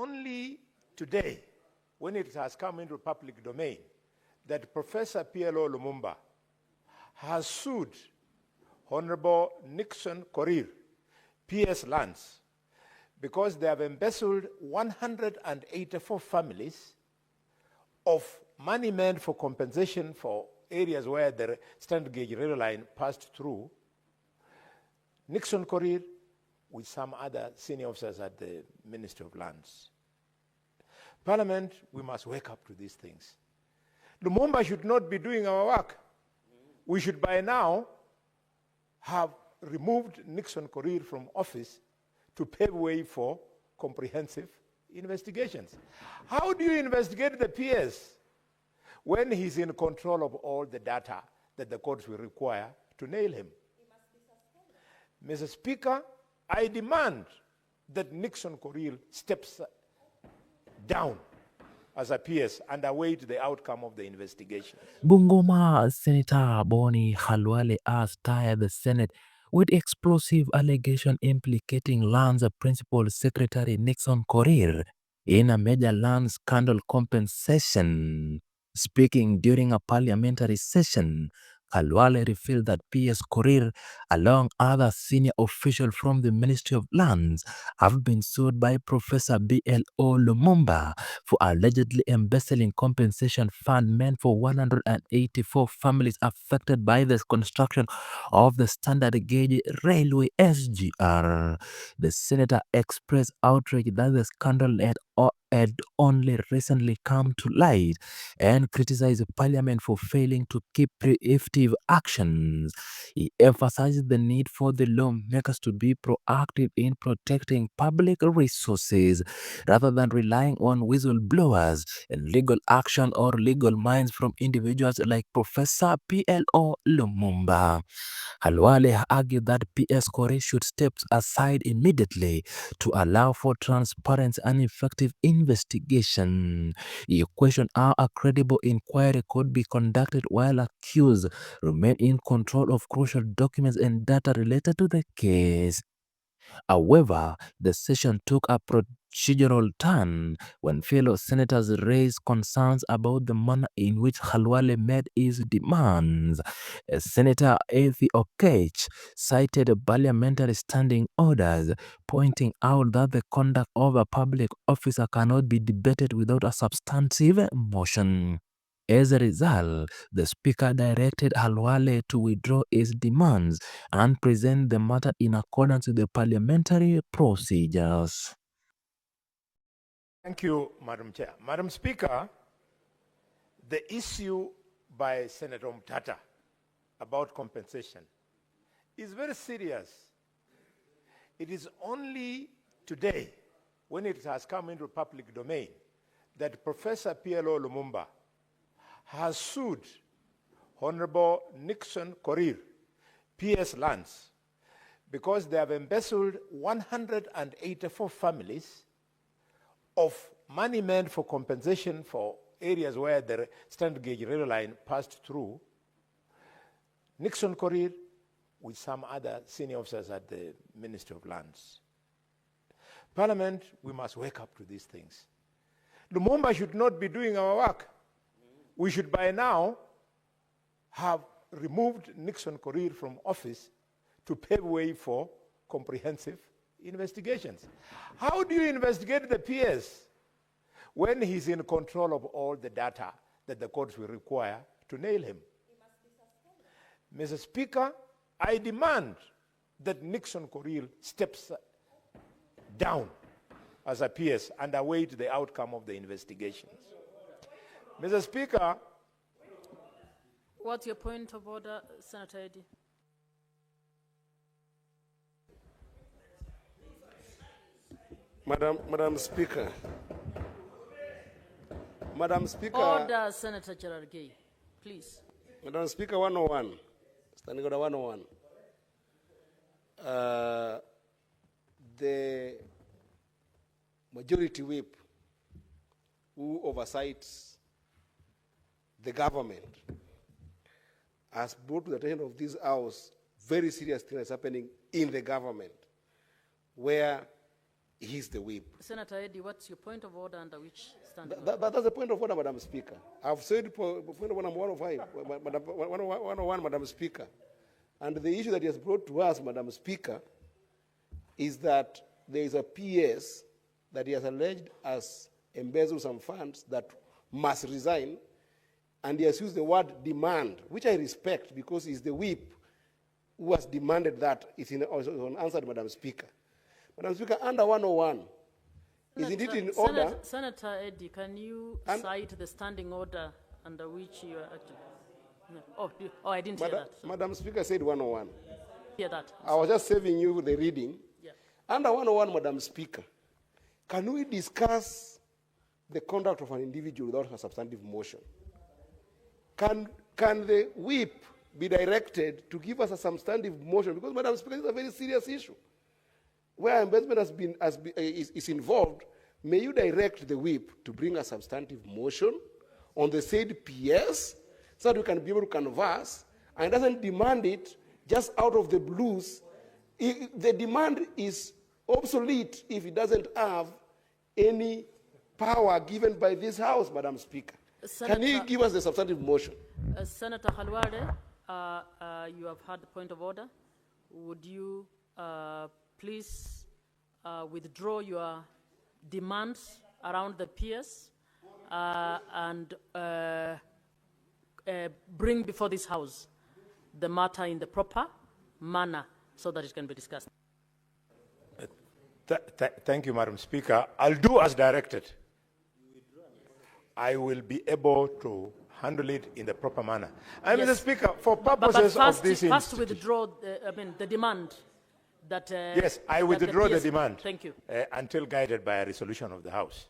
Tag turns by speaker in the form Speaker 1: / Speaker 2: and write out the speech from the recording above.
Speaker 1: only today, when it has come into public domain, that Professor PLO Lumumba has sued Honorable Nixon Korir, PS Lands, because they have embezzled 184 families of money meant for compensation for areas where the standard gauge rail line passed through. Nixon Korir, with some other senior officers at the Ministry of Lands. Parliament, we must wake up to these things. Lumumba should not be doing our work. We should by now have removed Nixon Korir from office to pave way for comprehensive investigations. How do you investigate the PS when he's in control of all the data that the courts will require to nail him? Mr. Speaker, I demand that Nixon Korir steps down as a PS and await the outcome of the investigation.
Speaker 2: Bungoma Senator Boni Khalwale has tired the Senate with explosive allegation implicating Lands Principal Secretary Nixon Korir in a major land scandal compensation. Speaking during a parliamentary session, Khalwale revealed that PS Korir, along other senior officials from the Ministry of Lands, have been sued by Professor BLO Lumumba for allegedly embezzling compensation fund meant for 184 families affected by the construction of the standard gauge railway SGR. The senator expressed outrage that the scandal had only recently come to light and criticized Parliament for failing to keep preemptive actions. He emphasized the need for the lawmakers to be proactive in protecting public resources rather than relying on whistleblowers and legal action or legal minds from individuals like Professor PLO Lumumba. Khalwale argued that PS Korir should step aside immediately to allow for transparent and effective investigation. He questioned how a credible inquiry could be conducted while accused remain in control of crucial documents and data related to the case. However, the session took a procedural turn when fellow senators raised concerns about the manner in which Khalwale made his demands. Senator Ethi Okech cited parliamentary standing orders, pointing out that the conduct of a public officer cannot be debated without a substantive motion. As a result, the Speaker directed Khalwale to withdraw his demands and present the matter in accordance with the parliamentary procedures.
Speaker 1: Thank you, Madam Chair. Madam Speaker, the issue by Senator Mtata about compensation is very serious. It is only today, when it has come into public domain, that Professor PLO Lumumba has sued Honorable Nixon Korir, PS Lands, because they have embezzled 184 families of money meant for compensation for areas where the standard gauge rail line passed through. Nixon Korir, with some other senior officers at the Ministry of Lands. Parliament, we must wake up to these things. Lumumba should not be doing our work. We should by now have removed Nixon Korir from office to pave way for comprehensive investigations. How do you investigate the PS when he's in control of all the data that the courts will require to nail him? Mr. Speaker, I demand that Nixon Korir steps down as a PS and await the outcome of the investigations. Mr. Speaker.
Speaker 3: What's your point of order, Senator Eddy?
Speaker 4: Madam Speaker. Madam Speaker.
Speaker 3: Order, Senator Cherargei, please.
Speaker 4: Madam Speaker, 101. Standing order 101. The majority whip who oversights the government has brought to the attention of this House very serious things happening in the government, where He's the whip.
Speaker 3: Senator Eddy, what's your point of order under which standing order?
Speaker 4: But that's the point of order, Madam Speaker. I've said point of order 105, 101, Madam Speaker. And the issue that he has brought to us, Madam Speaker, is that there is a PS that he has alleged has embezzled some funds that must resign, and he has used the word demand, which I respect because he's the whip who has demanded that. It's unanswered, Madam Speaker. Madam Speaker, under 101, is it in order?
Speaker 3: Senator Eddy, can you cite the standing order under which you are acting? No. Oh, I didn't hear that. So
Speaker 4: Madam Speaker said 101.
Speaker 3: hear that.
Speaker 4: I was just saving you the reading.
Speaker 3: Yeah.
Speaker 4: Under 101, Madam Speaker, can we discuss the conduct of an individual without a substantive motion? Can the whip be directed to give us a substantive motion? Because, Madam Speaker, this is a very serious issue. Where investment is involved, may you direct the whip to bring a substantive motion on the said PS so that we can be able to converse, and doesn't demand it just out of the blues. The demand is obsolete if it doesn't have any power given by this House, Madam Speaker. Can you give us the substantive motion?
Speaker 3: Senator Khalwale, you have had the point of order. Would you please withdraw your demands around the PS and bring before this House the matter in the proper manner so that it can be discussed?
Speaker 1: Thank you, Madam Speaker. I'll do as directed. I will be able to handle it in the proper manner. And
Speaker 3: Yes.
Speaker 1: Mr. Speaker, for
Speaker 3: But
Speaker 1: purposes
Speaker 3: first,
Speaker 1: of this
Speaker 3: first
Speaker 1: institution,
Speaker 3: withdraw the demand that...
Speaker 1: yes, I withdraw the
Speaker 3: PS
Speaker 1: demand
Speaker 3: Thank you.
Speaker 1: until guided by a resolution of the House.